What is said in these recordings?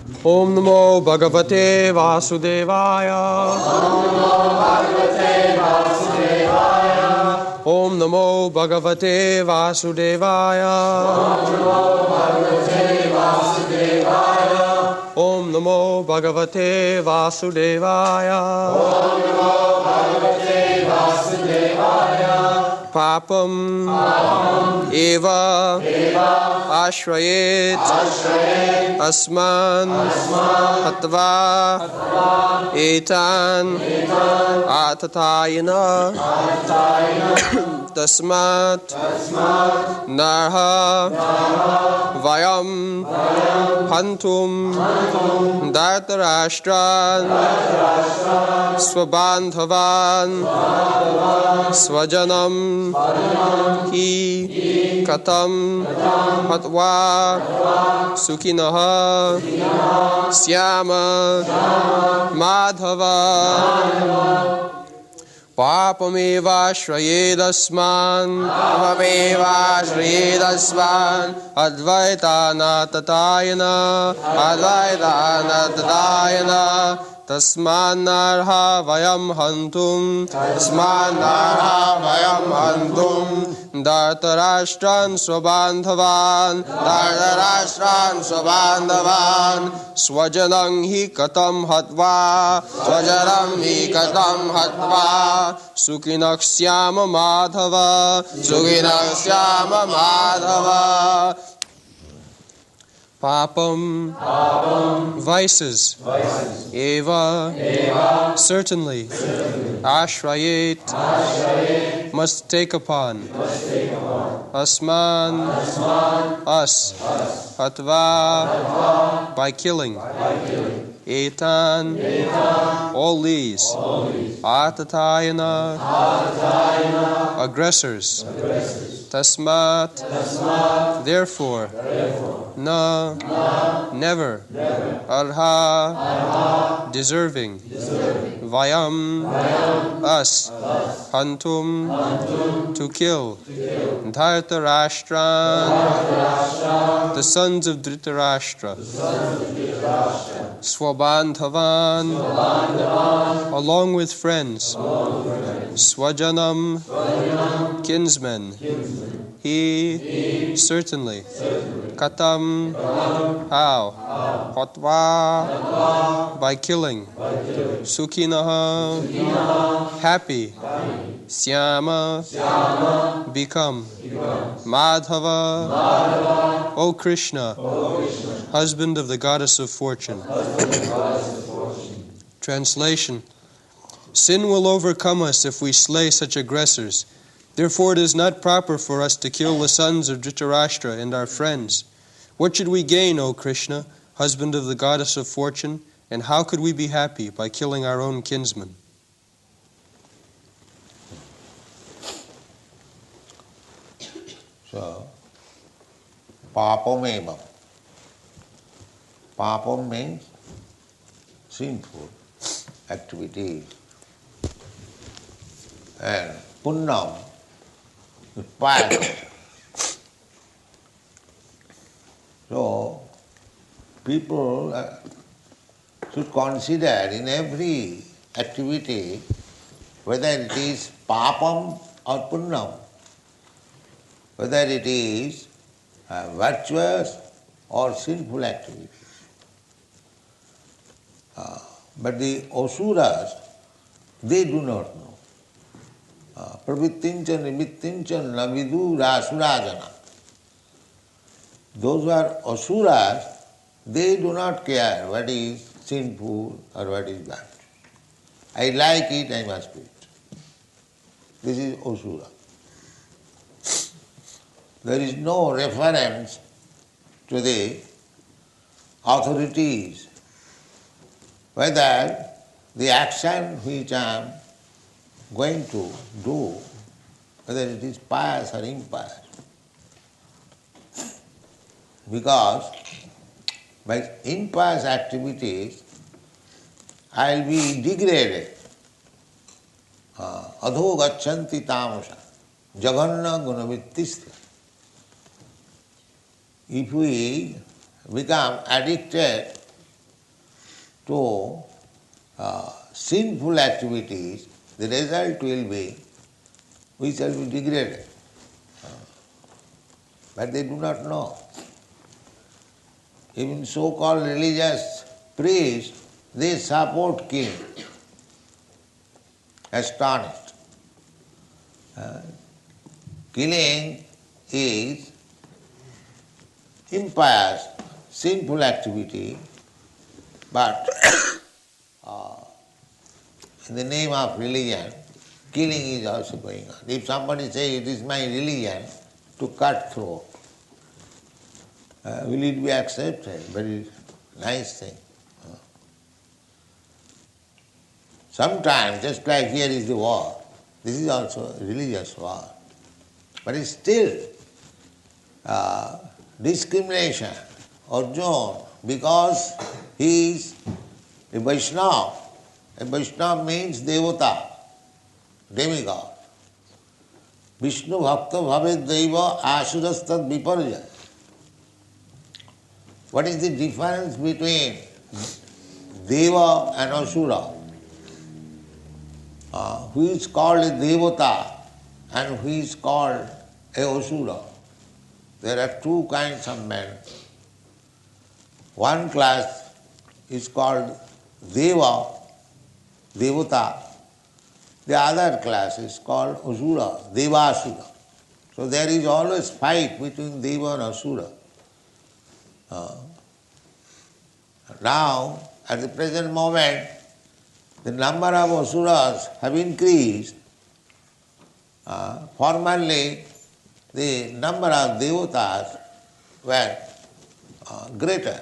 Om Namo Bhagavate Vasudevaya. Om Namo Bhagavate Vasudevaya. Om Namo Bhagavate Vasudevaya. Papam eva ashrayet asman hatva etan atatayana tasmat narha vayam hantum dartarashtra swabandhavan swajanam hi katam hatva sukhinaha syama madhava papameva shrayedasman advaitana tatayana tasmanarha vayam hantum dartarashtan swabandhavan swajanam hi katam hatva sukinakshyama madhava Papam, vices, eva, certainly, ashrayet, must take upon, asman, us, hatva, by killing, etan, all these, atatayana, aggressors, tasmat, therefore, na, never, arha, deserving, vayam, us, hantum, to kill, Dhartarashtra, the sons of Dhritarashtra, swabandhavan, along with friends, swajanam, kinsmen, he, certainly, katam, how, hatva, by killing, sukhinaha, happy, syama, become, madhava, O Krishna, husband of the goddess of fortune. Translation: sin will overcome us if we slay such aggressors. Therefore it is not proper for us to kill the sons of Dhritarashtra and our friends. What should we gain, O Krishna, husband of the goddess of fortune, and how could we be happy by killing our own kinsmen? So, papameva. Papam means sinful activity. And punnam is pious. So, people should consider in every activity whether it is papam or punnam, whether it is virtuous or sinful activity. But the asuras, they do not know. Pravittincha nimittincha navidu rasurajana. Those who are asuras, they do not care what is sinful or what is bad. I like it, I must do it. This is asura. There is no reference to the authorities whether the action which I am going to do, whether it is pious or impious. Because by impious activities I will be degraded. Adho gacchanti tamasa jaganna gunavittistha. If we become addicted to sinful activities, the result will be we shall be degraded. But they do not know. Even so-called religious priests, they support killing. Astonished. Killing is impious, sinful activity, but in the name of religion, killing is also going on. If somebody says it is my religion to cut throat, will it be accepted? Very nice thing. Sometimes, just like here is the war, this is also a religious war. But it's still discrimination or Arjuna, because he is a Vaishnava. A Vaishnava means Devata, demigod. Vishnu Bhakta Bhavet Deva Asurastad Viparja. What is the difference between Deva and Asura? Who is called a Devata and who is called a Asura? There are two kinds of men. One class is called Deva, Devata. The other class is called Asura, Devasura. So there is always fight between Deva and Asura. Now, at the present moment, the number of Asuras have increased. Formerly, the number of Devatas were greater.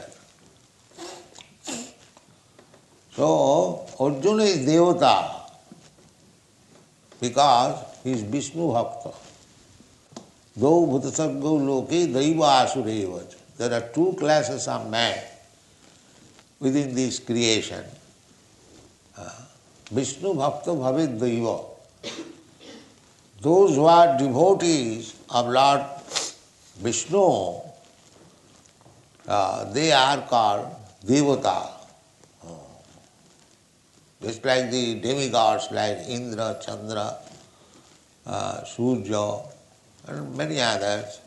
So, Arjuna is Devata because he is Vishnu Bhakta. Dau bhutasargo loke daiva asureva. There are two classes of men within this creation. Vishnu Bhakta Bhavet Daiva. Those who are devotees of Lord Vishnu, they are called Devata. Just like the demigods like Indra, Chandra, Surya, and many others.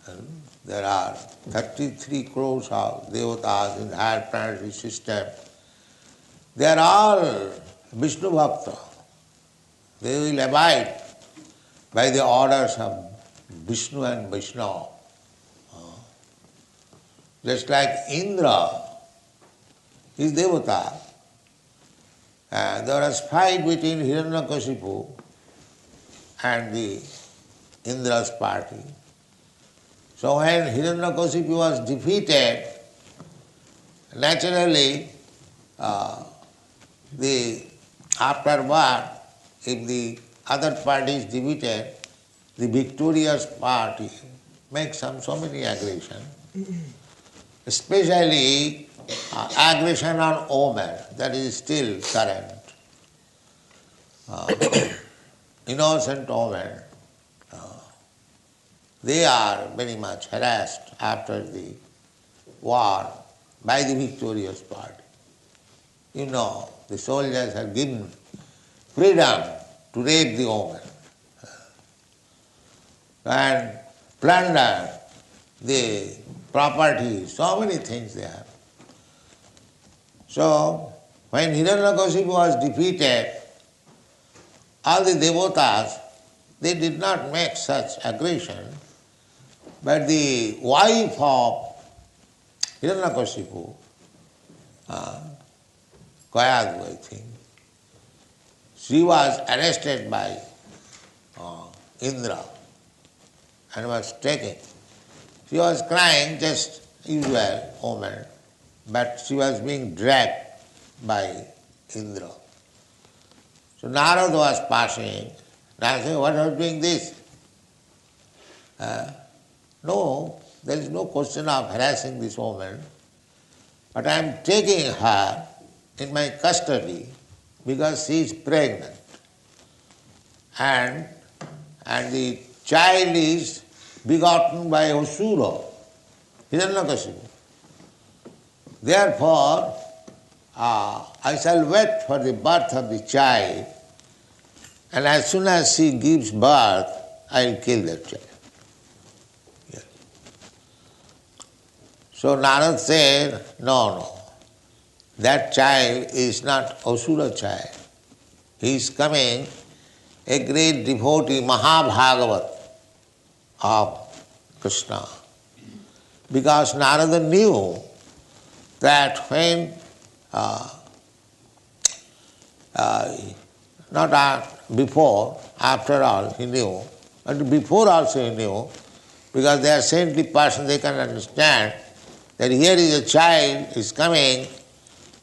And there are 33 crores of devatas in the higher planetary system. They are all Vishnu Bhakta. They will abide by the orders of Vishnu and Vaishnava. Just like Indra is Devata. There was fight between Hiranyakashipu and the Indra's party. So when Hiranyakashipu was defeated, naturally, afterward, if the other party is defeated, the victorious party makes so many aggression, especially aggression on women, that is still current. Innocent women, they are very much harassed after the war by the victorious party. You know, the soldiers have given freedom to rape the woman and plunder the property, so many things they have. So, when Hiranyakashipu was defeated, all the devotas, they did not make such aggression, but the wife of Hiranyakashipu, Kayadu, I think, she was arrested by Indra and was taken. She was crying, just usual woman, but she was being dragged by Indra. So Narada was passing. Narada said, "What are you doing this?" No, there is no question of harassing this woman, but I am taking her in my custody because she is pregnant. And the child is begotten by Asura, Hiranyakashipu. Therefore, I shall wait for the birth of the child, and as soon as she gives birth, I will kill that child. Yeah. So Narad said, no, that child is not Asura child. He is coming, a great devotee, Mahabhagavat of Krishna. Because Narada knew that when, before, after all he knew, but before also he knew, because they are saintly person, they can understand that here is a child is coming,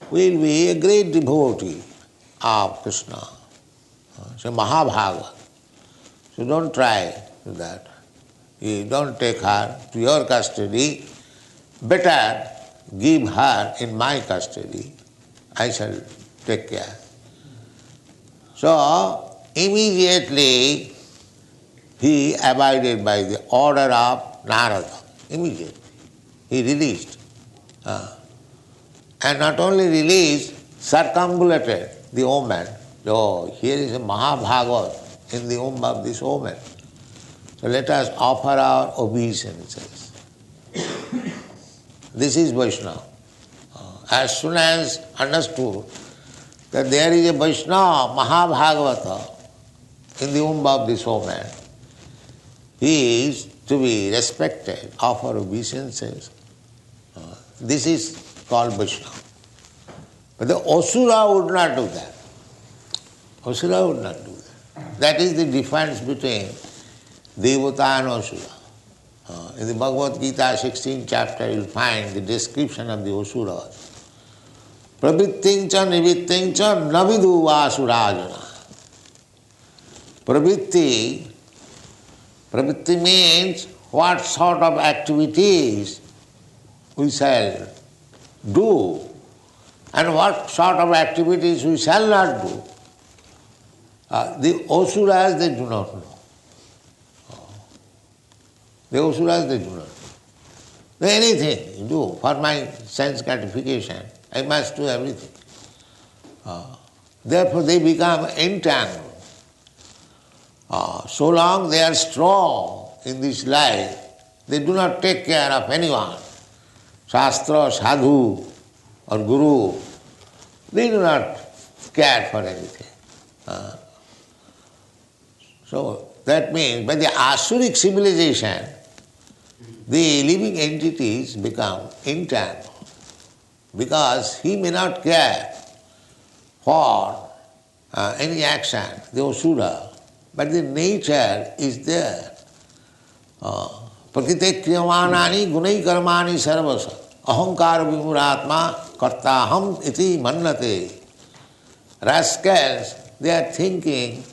will be a great devotee of Krishna. So Mahabhagavat. So don't try with that. You don't take her to your custody. Better give her in my custody. I shall take care. So immediately he abided by the order of Narada. Immediately. He released. And not only released, circumambulated the woman. Oh, here is a Mahabhagavat in the womb of this woman. So let us offer our obeisances. This is Vaishnava. As soon as understood that there is a Vaishnava, Mahabhagavata, in the womb of this woman, he is to be respected, offer obeisances. This is called Vaishnava. But the Asura would not do that. Asura would not do that. That is the difference between Devata and Asura. In the Bhagavad Gita 16th chapter you will find the description of the Asuras. Pravrittincha nivittincha navidu asurajana. Pravritti means what sort of activities we shall do and what sort of activities we shall not do. The Asuras, they do not know. The Asuras, they do not know. Anything you do for my sense gratification, I must do everything. Therefore they become entangled. So long they are strong in this life, they do not take care of anyone. Shastra, sadhu or guru, they do not care for anything. So that means by the Asuric civilization, the living entities become entangled because he may not care for any action, the Asura, but the nature is there. Prakite kriyamanani gunai karmani sarvasa ahankara vimuratma kartaham iti mannate. Rascals, they are thinking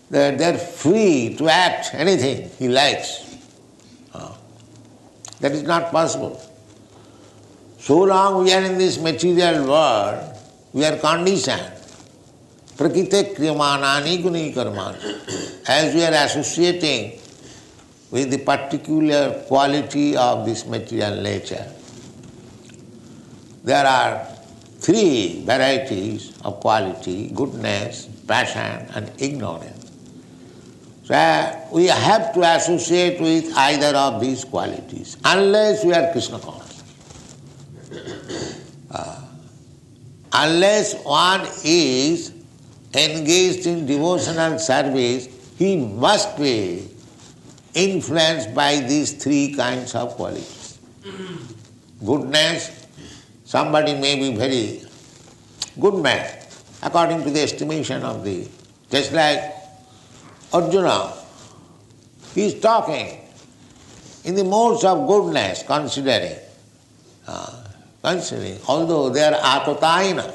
that they are free to act anything he likes. That is not possible. So long we are in this material world, we are conditioned. Prakite kriyamanani gunai karmani. As we are associating with the particular quality of this material nature, there are three varieties of quality: goodness, passion and ignorance. So we have to associate with either of these qualities unless we are Krishna conscious. Unless one is engaged in devotional service, he must be influenced by these three kinds of qualities. Goodness, somebody may be very good man according to the estimation of the, just like Arjuna, he is talking in the modes of goodness, considering, although they are atotayana.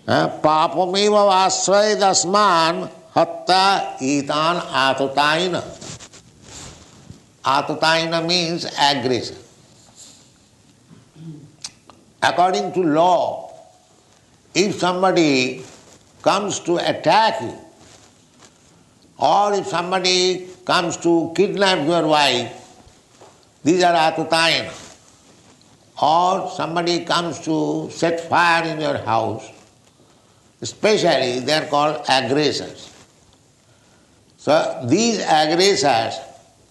Papameva vasray dasman hatta itan atotayana. Atotayana means aggression. According to law, if somebody comes to attack you, or if somebody comes to kidnap your wife, these are atotayana. or somebody comes to set fire in your house, especially they are called aggressors. So these aggressors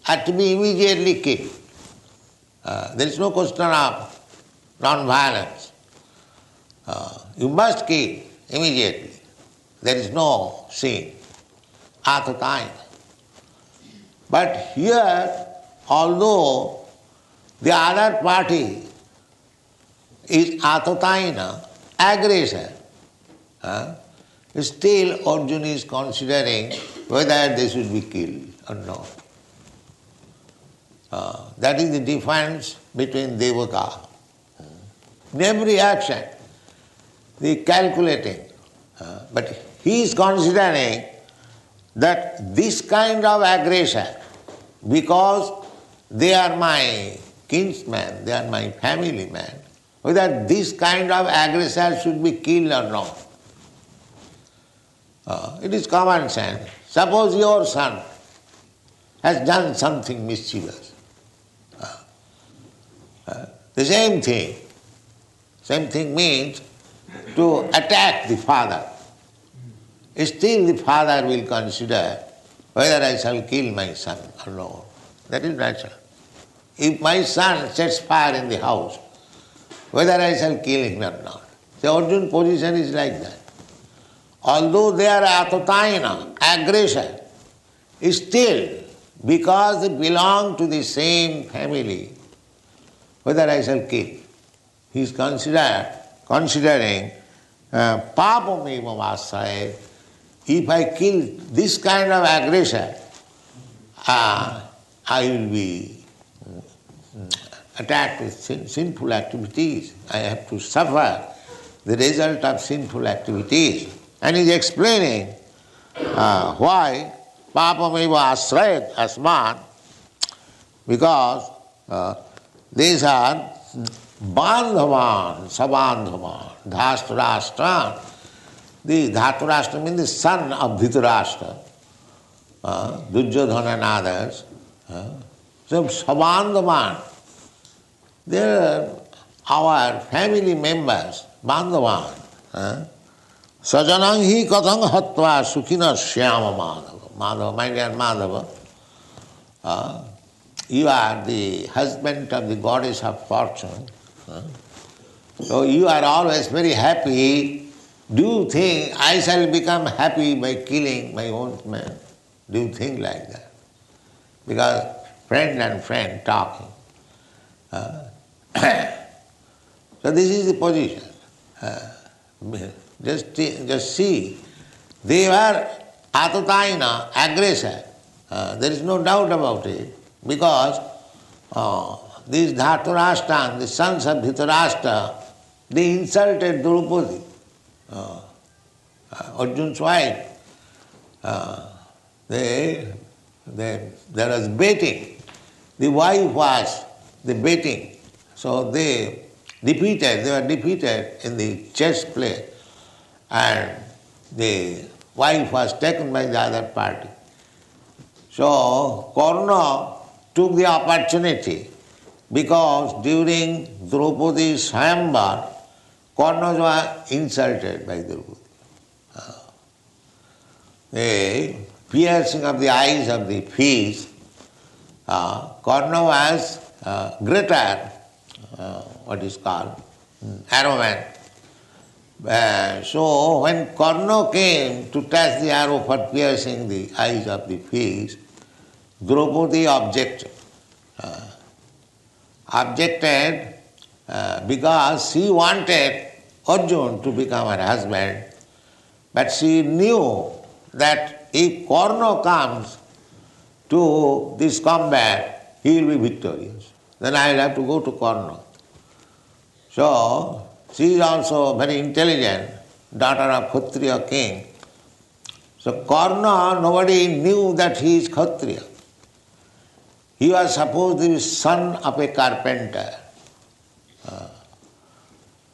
are to be immediately killed. There is no question of non-violence. You must kill immediately. There is no sin, atataina. But here, although the other party is atataina, aggressor, still Arjuna is considering whether they should be killed or not. That is the difference between devaka. In every action, they calculating. But he is considering that this kind of aggression, because they are my kinsmen, they are my family man, whether this kind of aggressor should be killed or not. It is common sense. Suppose your son has done something mischievous. The same thing. Same thing means to attack the father. Still the father will consider whether I shall kill my son or not. That is natural. If my son sets fire in the house, whether I shall kill him or not. The Arjuna position is like that. Although they are atataina, aggression, still, because they belong to the same family, whether I shall kill. He is considering papam eva vasaya. If I kill this kind of aggression, I will be attacked with sinful activities. I have to suffer the result of sinful activities. And he is explaining why papam eva asrayat asman, because these are bandhavan, sabandhavan, dhastarashtra. The Dhatarashtra means the son of Dhritarashtra, Duryodhana and others. So sabandhavan, they are our family members, bandhavan. Sajanang hi katang hatva sukhina shyama madhava. Madhava, my dear Madhava, you are the husband of the goddess of fortune. So you are always very happy. Do you think I shall become happy by killing my own man? Do you think like that? Because friend and friend talking. So this is the position. Just see, they were atataina, aggressor. There is no doubt about it, because these Dhatarashtra, the sons of Dhritarashtra, they insulted Draupadi, Arjuna's wife. There was baiting. The wife was the baiting. So they were defeated in the chess play, and the wife was taken by the other party. So Karna took the opportunity, because during Draupadi's Swayamvar, Karna was insulted by Draupadi. The piercing of the eyes of the fish, Karna was greater, what is called, arrowman. So when Karna came to touch the arrow for piercing the eyes of the fish, Draupadi objected. Because she wanted Arjuna to become her husband, but she knew that if Karna comes to this combat, he will be victorious. Then I will have to go to Karna. So she is also very intelligent, daughter of Kshatriya king. So Karna, nobody knew that he is Kshatriya. He was supposed to be son of a carpenter.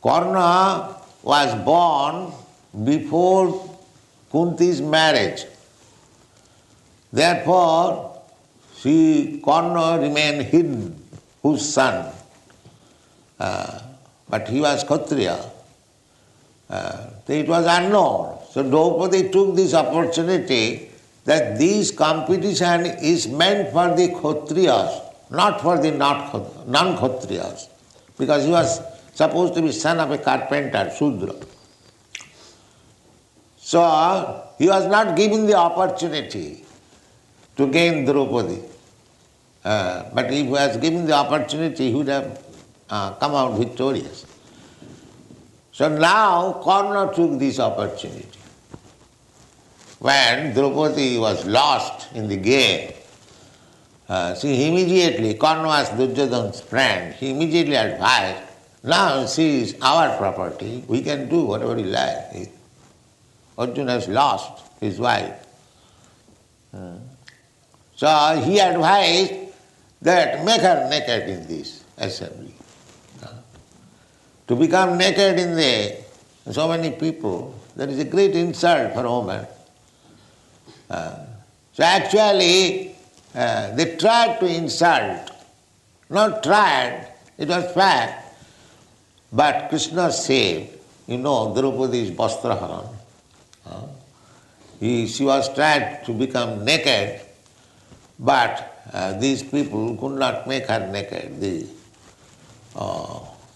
Karna was born before Kunti's marriage. Therefore, Karna remained hidden, whose son. but he was Kshatriya. It was unknown. So Draupadi took this opportunity that this competition is meant for the Kshatriyas, not for the non-Kshatriyas, because he was supposed to be son of a carpenter, Shudra. So he was not given the opportunity to gain Draupadi. But if he was given the opportunity, he would have come out victorious. So now Karna took this opportunity. When Draupadi was lost in the game, she immediately, Karna was Duryodhana's friend, he immediately advised, now she is our property, we can do whatever we like. Arjuna has lost his wife. So he advised that make her naked in this assembly. To become naked in so many people, that is a great insult for a woman. So actually, they tried to insult. Not tried, it was fact. But Krishna said, Draupadi is Vastraharan. She was tried to become naked, but these people could not make her naked. The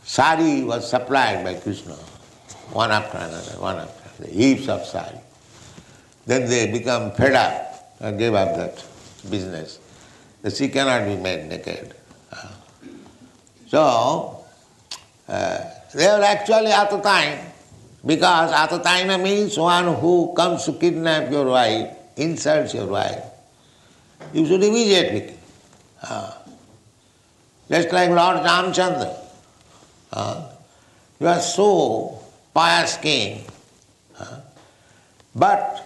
sari was supplied by Krishna, one after another, heaps of sari. Then they become fed up and gave up that business. That she cannot be made naked. So, they were actually Atataina, because Atataina means one who comes to kidnap your wife, insults your wife. You should immediately kill. Just like Lord Ramchandra. He was so pious king. But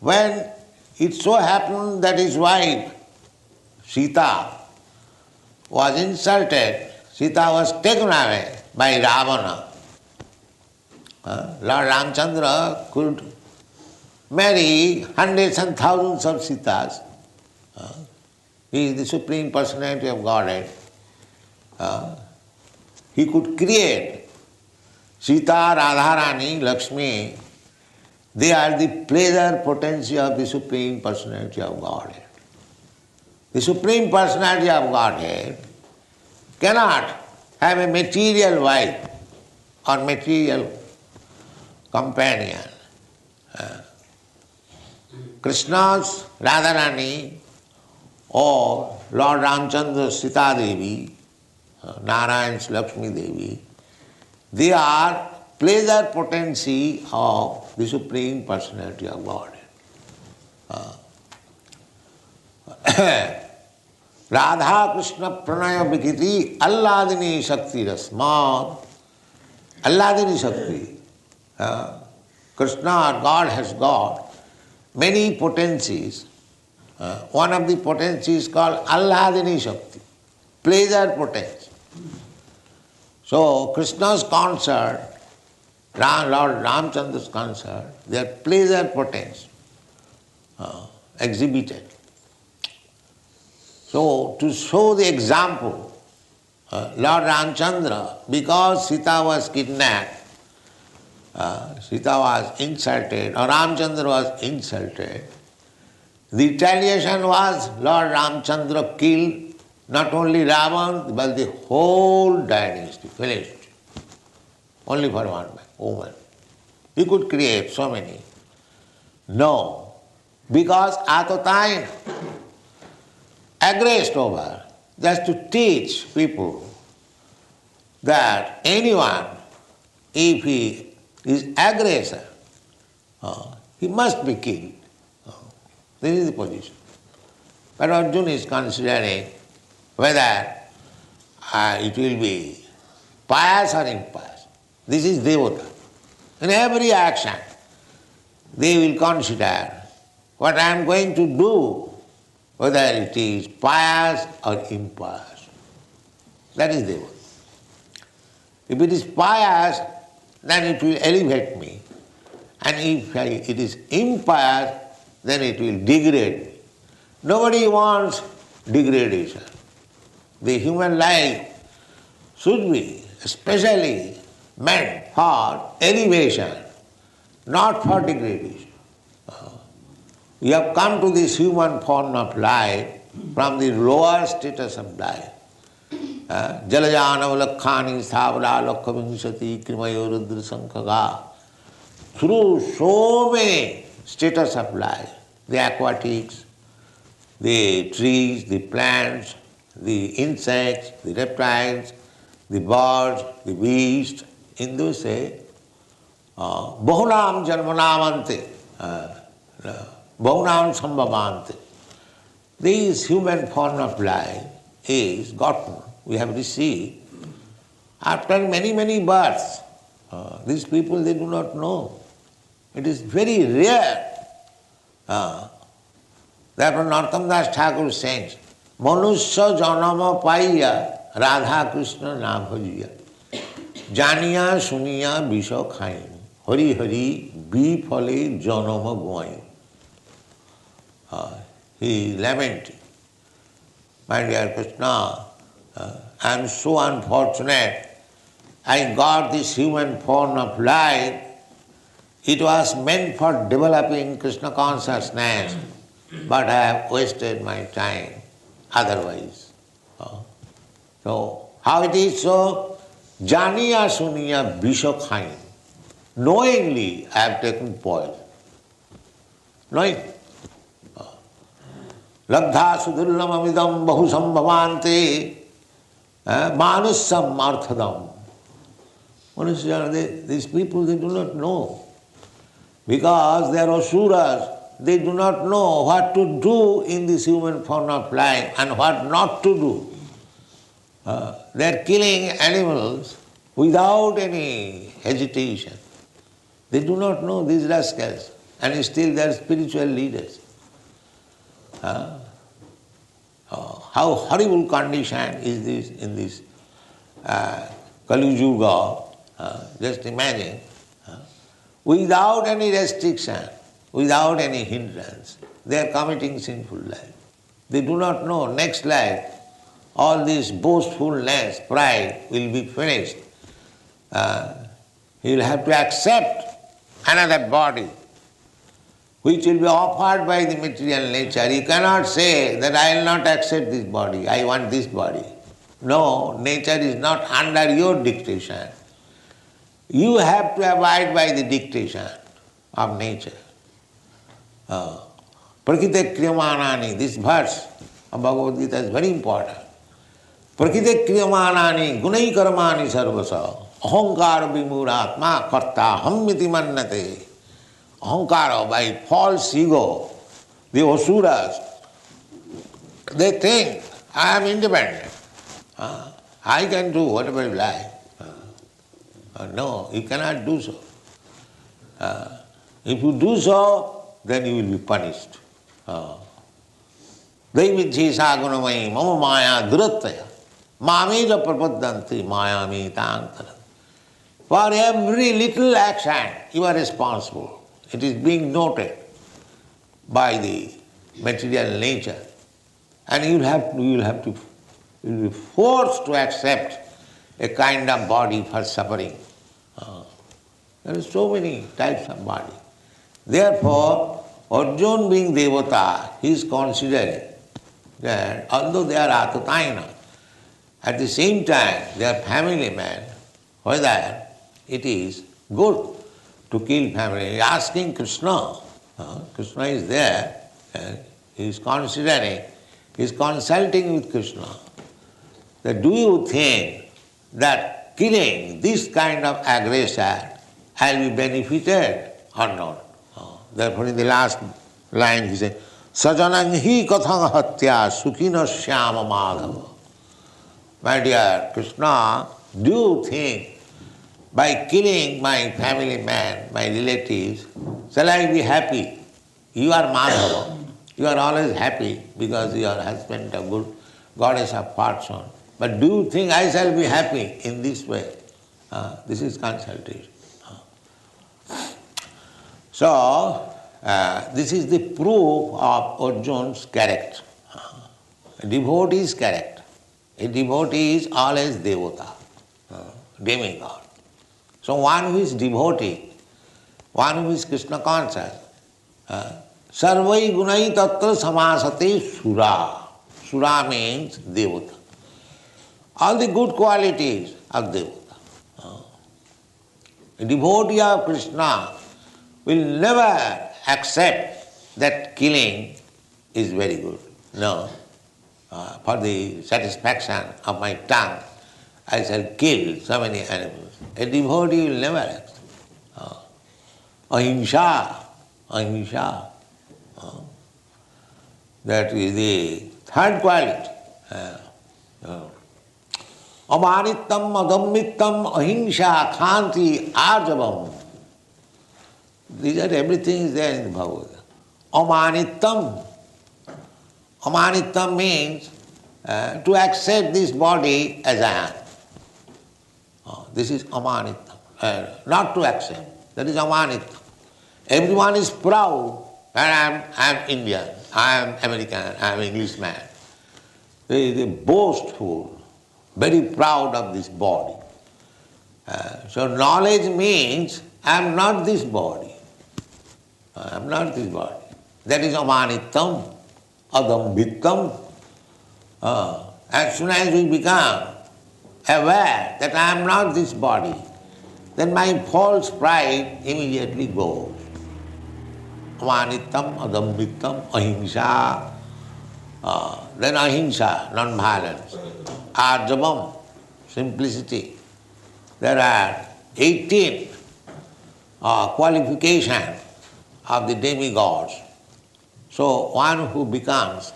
when it so happened that his wife, Sita, was insulted, Sita was taken away by Ravana. Lord Ramchandra could marry hundreds and thousands of Sitas. He is the Supreme Personality of Godhead. He could create Sita, Radharani, Lakshmi. They are the pleasure potency of the Supreme Personality of Godhead. The Supreme Personality of Godhead cannot have a material wife or material companion. Krishna's Radharani or Lord Ramchandra's Sita Devi, Narayan's Lakshmi Devi, they are pleasure potency of the Supreme Personality of Godhead. Radha Krishna Pranaya Vikiti Alladini Shakti Rasmat. Alladini Shakti. Krishna or God has got many potencies. One of the potencies is called Alladini Shakti, pleasure potency. So Krishna's concert, Lord Ramchandra's concert, they are pleasure potency exhibited. So to show the example, Lord Ramchandra, because Sita was kidnapped, Sita was insulted, or Ramchandra was insulted, the retaliation was Lord Ramchandra killed not only Ravan, but the whole dynasty, finished. Only for one woman. He could create so many. No, because Atataina aggressed over just to teach people that anyone, if he is aggressor, he must be killed. This is the position. But Arjuna is considering whether it will be pious or impious. This is devata. In every action, they will consider what I am going to do, whether it is pious or impious. That is devata. If it is pious, then it will elevate me. And if it is impious, then it will degrade me. Nobody wants degradation. The human life should be especially meant for elevation, not for degradation. We have come to this human form of life from the lower status of life. Jalajanav lakhani savra lakha vimshati krimayo rudra sankhaga. Through so many status of life, the aquatics, the trees, the plants, the insects, the reptiles, the birds, the beasts, Hindus say, bahunam janmanamante, bahunam sambhavante. This human form of life is gotten, we have received after many, many births. These people, they do not know. It is very rare. Therefore, Narottam Das Thakur says, Manusya janama paiya Radha Krishna na bhajiya. Janiya suniya bisha khain. Hari hari bifale janama goin. He lamented, my dear Krishna, I am so unfortunate. I got this human form of life. It was meant for developing Krishna consciousness, but I have wasted my time otherwise. So, how it is so? Janiya suniya bisha khain. Knowingly I have taken poison. Knowing. Labdha sudurlam amidam bahusam bhavante manusam arthadam. These people, they do not know. Because they are asuras, they do not know what to do in this human form of life and what not to do. They are killing animals without any hesitation. They do not know, these rascals, and still they are spiritual leaders. How horrible condition is this in this Kali Yuga. Just imagine, without any restriction, without any hindrance, they are committing sinful life. They do not know next life, all this boastfulness, pride will be finished. He will have to accept another body, which will be offered by the material nature. He cannot say that I will not accept this body, I want this body. No, nature is not under your dictation. You have to abide by the dictation of nature. Prakite kriyamanani, this verse of Bhagavad Gita is very important. Prakite kriyamanani gunai karmani sarvasa ahankara vimuratma karta hammiti mannate. Ahankara, by false ego, the asuras, they think I am independent. I can do whatever I like. No, you cannot do so. If you do so, then you will be punished. Daividhi sagunamai mama maya durattaya mameja prapaddanti mayami tantara. For every little action you are responsible. It is being noted by the material nature. And you will be forced to accept a kind of body for suffering. There are so many types of body. Therefore, Arjuna being Devata, he is considering that although they are Atatayana, at the same time they are family men, whether it is good to kill family. He is asking Krishna. Krishna is there and he is considering, he is consulting with Krishna, that do you think that killing this kind of aggressor will be benefited or not? Therefore in the last line he says, Sajanang hi kathang hatya sukhina shyama madhava. My dear Krishna, do you think by killing my family man, my relatives, shall I be happy? You are Madhava. You are always happy because your husband is a good goddess of fortune. But do you think I shall be happy in this way? This is consultation. So, this is the proof of Arjuna's character. A devotee's character. A devotee is always devata. demigod. So one who is devotee, one who is Krishna conscious, sarvai gunai tatra samasate sura. Sura means devata. All the good qualities of devata. A devotee of Krishna will never accept that killing is very good. No. For the satisfaction of my tongue, I shall kill so many animals. A devotee will never accept. Ahimsa, ahimsa. That is the third quality. Amanittam, adammittam, ahimsa, khanti, arjavam. These are everything is there in the Bhagavad. Amanittam. Amanittam means to accept this body as I am. This is amanittam. Not to accept. That is amanittam. Everyone is proud that I am Indian, I am American, I am Englishman. They boastful, very proud of this body. So knowledge means I am not this body. I am not this body. That is amanittam, adambittam. As soon as we become aware that I am not this body, then my false pride immediately goes. Amanittam, adambittam, ahimsa. Then ahimsa, non-violence. Arjavam, simplicity. There are 18 qualifications of the demigods. So one who becomes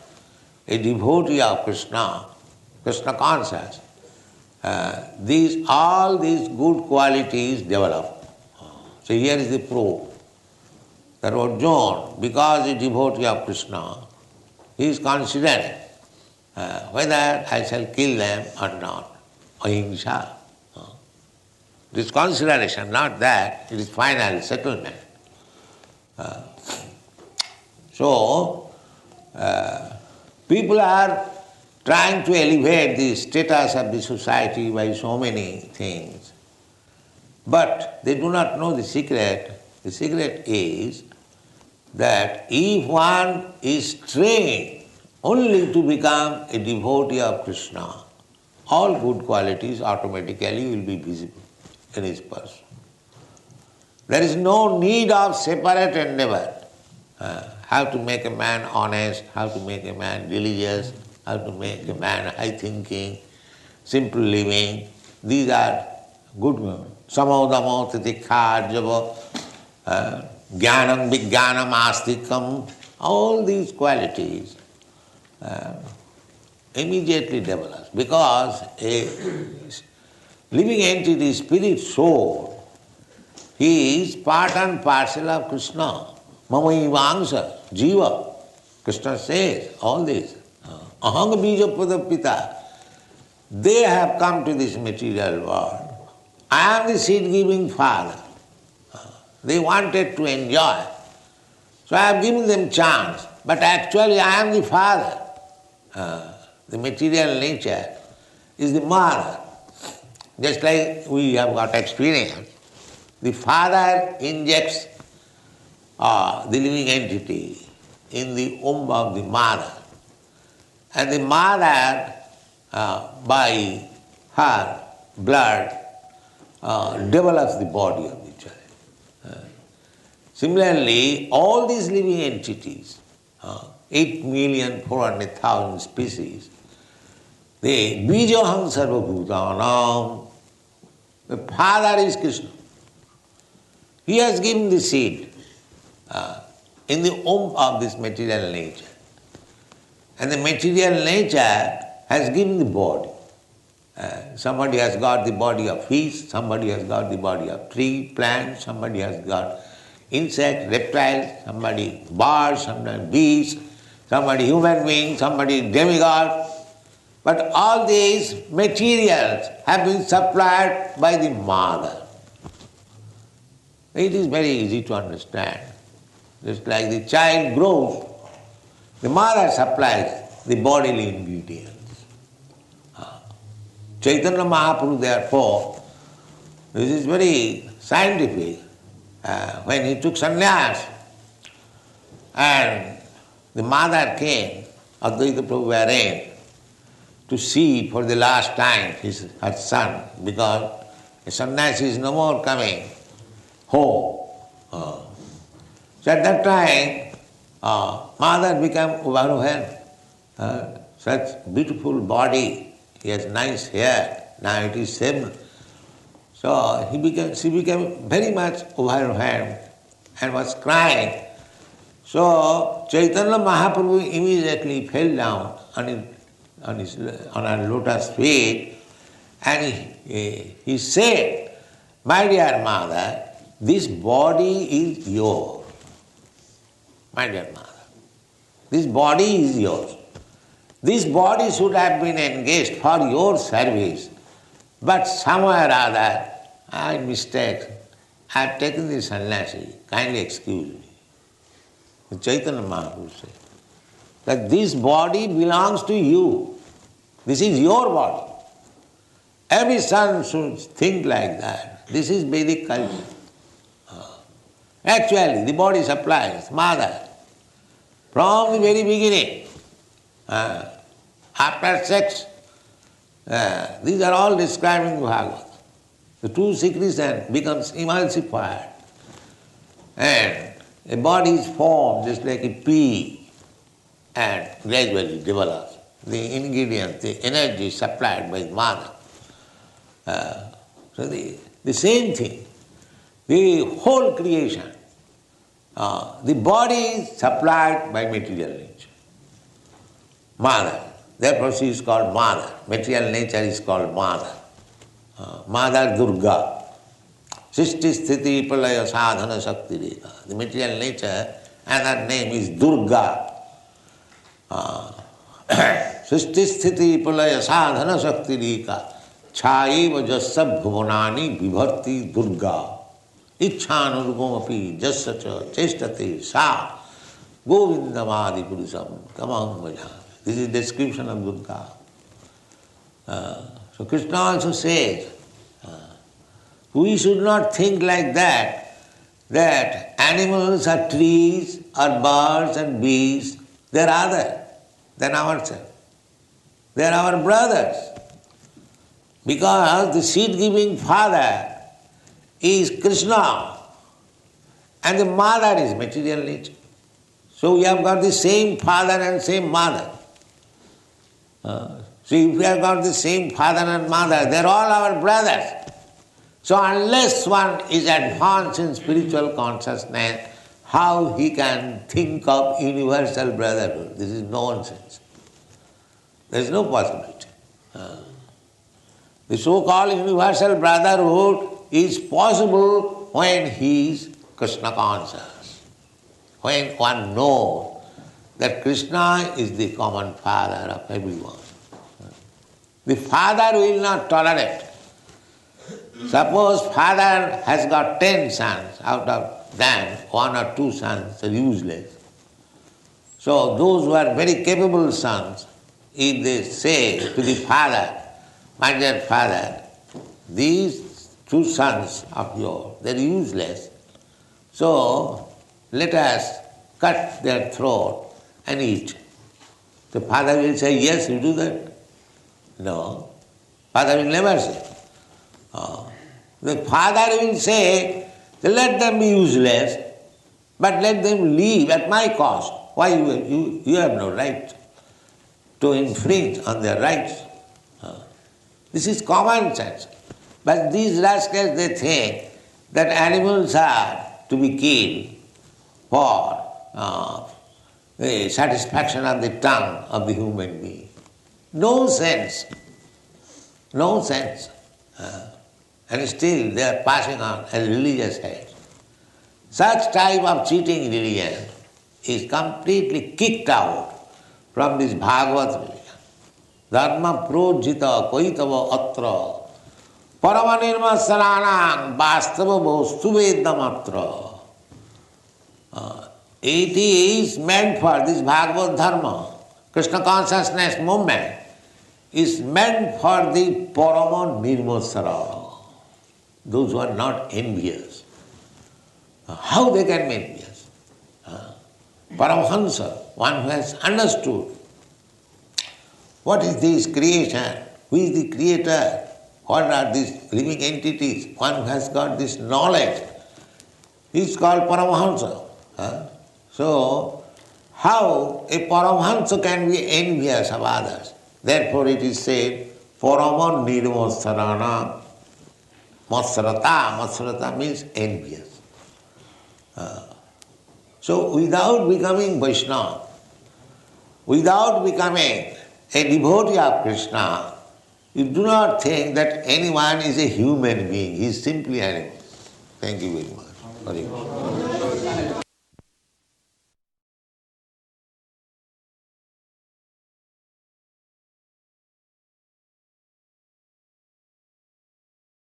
a devotee of Krishna, Krishna conscious, all these good qualities develop. So here is the proof that Arjuna, because a devotee of Krishna, he is considering whether I shall kill them or not. Ahimsa. It is consideration, not that, it is final settlement. So, people are trying to elevate the status of the society by so many things. But they do not know the secret. The secret is that if one is trained only to become a devotee of Krishna, all good qualities automatically will be visible in his person. There is no need of separate endeavor. How to make a man honest, how to make a man religious, how to make a man high-thinking, simple living. These are good ones. Samodamo titikha arjava, jnanam vijnanam astikam. All these qualities immediately develop because a living entity, spirit, soul, he is part and parcel of Krishna. Mamaivangsha, jiva. Krishna says all this. Ahanga bija pradapita. They have come to this material world. I am the seed-giving father. They wanted to enjoy. So I have given them chance. But actually I am the father. The material nature is the mother. Just like we have got experience. The father injects the living entity in the womb of the mother. And the mother, by her blood, develops the body of the child. Similarly, all these living entities, 8,400,000 species, they bijaham sarvabhutanam. The father is Krishna. He has given the seed in the womb of this material nature. And the material nature has given the body. Somebody has got the body of fish, somebody has got the body of tree, plant, somebody has got insect, reptile, somebody bird, somebody beast, somebody human being, somebody demigod. But all these materials have been supplied by the mother. It is very easy to understand. Just like the child grows, the mother supplies the bodily ingredients. Chaitanya Mahaprabhu, therefore, This is very scientific. When he took sannyas, and the mother came, Advaita Prabhu arranged to see for the last time her son, because the sannyasi is no more coming home. So at that time, mother became overwhelmed. Such beautiful body, he has nice hair, now it is same. So she became very much overwhelmed and was crying. So Chaitanya Mahaprabhu immediately fell down on her lotus feet, and he said, "My dear mother, this body is yours. My dear mother, this body is yours. This body should have been engaged for your service, but somewhere or other, I mistake. I have taken this sannyasi. Kindly excuse me." Chaitanya Mahaprabhu said that this body belongs to you. This is your body. Every son should think like that. This is Vedic culture. Actually, the body supplies mother from the very beginning. After sex, these are all described in Bhagavad. The true secretion becomes emulsified, and a body is formed just like a pea and gradually develops. The ingredients, the energy supplied by mother. So the same thing, the whole creation, the body is supplied by material nature. Mother. Therefore she is called mother. Material nature is called mother. Mother Durga. Srishti Sthiti Pralaya Sadhana Shakti Rekha. The material nature, another name is Durga. Srishti Sthiti Pralaya Sadhana Shakti Rekha. Chaiva Jassa Bhuvanani Vibharti Durga. Ichhanurgomapi Jassacha Chestate Sa Govindamadi Purusam Tamam Bhajami. This is description of Durga. So Krishna also says, we should not think like that animals or trees or birds and beasts, they are other than ourselves. They are our brothers. Because the seed-giving father is Krishna and the mother is material nature. So we have got the same father and same mother. So if we have got the same father and mother, they are all our brothers. So unless one is advanced in spiritual consciousness, how he can think of universal brotherhood? This is nonsense. There is no possibility. The so-called universal brotherhood is possible when he is Krishna conscious. When one knows that Krishna is the common father of everyone. The father will not tolerate. Suppose father has got 10 sons, out of them 1 or 2 sons are useless. So those who are very capable sons, if they say to the father, "My dear father, these 2 sons of yours, they are useless, so let us cut their throat and eat." The father will say, "Yes, you do that." No, father will never say. The father will say, "Let them be useless, but let them live at my cost." Why you have no right to infringe on their rights. This is common sense. But these rascals, they think that animals are to be killed for the satisfaction of the tongue of the human being. No sense. No sense. And still they are passing on as religious heads. Such type of cheating religion is completely kicked out from this Bhagavad religion. Dharma projita koitava atra paramanirmasaranang vastava bostubedamatra. It is meant for this Bhagavad Dharma. Krishna consciousness movement is meant for the Parama Nirmasara. those who are not envious. How they can be envious? Paramahansa, one who has understood what is this creation, who is the creator, what are these living entities, one who has got this knowledge, is called Paramahansa. So, how a Paramahansa can be envious of others? Therefore it is said, Parama nirmasarana. Masrata means envious. So without becoming Vaishnava, without becoming a devotee of Krishna, you do not think that anyone is a human being. He is simply animal. Thank you very much. Hari Krishna.